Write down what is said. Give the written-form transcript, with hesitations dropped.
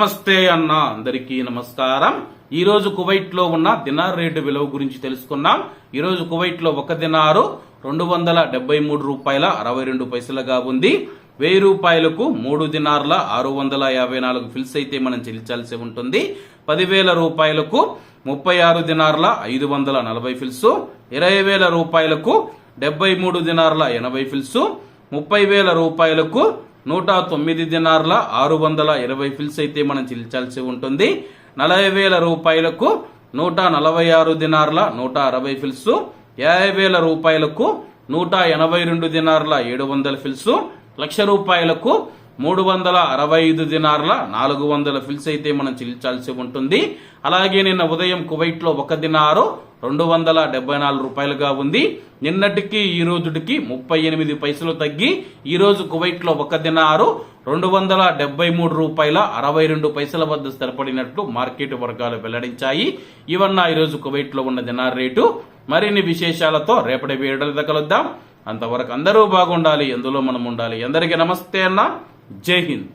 నమస్తే అన్న, అందరికీ నమస్కారం. ఈ రోజు కువైట్ లో ఉన్న దినార్ రేటు విలువ గురించి తెలుసుకున్నాం. ఈ రోజు కువైట్ లో ఒక దినారు 273 రూపాయల 62 పైసలుగా ఉంది. 1000 రూపాయలకు 3 దినార్ల 654 ఫిల్స్ అయితే మనం చెల్లించాల్సి ఉంటుంది. 10,000 రూపాయలకు 36 దినార్ల 540 ఫిల్స్, 20,000 రూపాయలకు 73 దినార్ల 80 ఫిల్స్, 30,000 రూపాయలకు 109 దినార్ల 620 ఫిల్స్ అయితే మనం చెల్లించాల్సి ఉంటుంది. 40,000 రూపాయలకు 146 దినార్ల 160 ఫిల్స్, 50,000 రూపాయలకు 182 దినార్ల 700 ఫిల్స్, 1,00,000 రూపాయలకు 365 దినార్ల 400 ఫిల్స్ అయితే మనం చెల్లించాల్సి ఉంటుంది. అలాగే నిన్న ఉదయం కువైట్ లో ఒక దినారు 274 రూపాయలుగా ఉంది. నిన్నటికి ఈ రోజుకి 38 పైసలు తగ్గి ఈ రోజు కువైట్ లో ఒక దినారు 273 రూపాయల 62 పైసల వద్ద స్థిరపడినట్లు మార్కెట్ వర్గాలు వెల్లడించాయి. ఇవన్న ఈ రోజు కువైట్ లో ఉన్న దినార్ రేటు. మరిన్ని విశేషాలతో రేపటి వీడియోలో కలుద్దాం. అంతవరకు అందరూ బాగుండాలి, ఎందులో మనం ఉండాలి. అందరికీ నమస్తే అన్న, జై హింద్.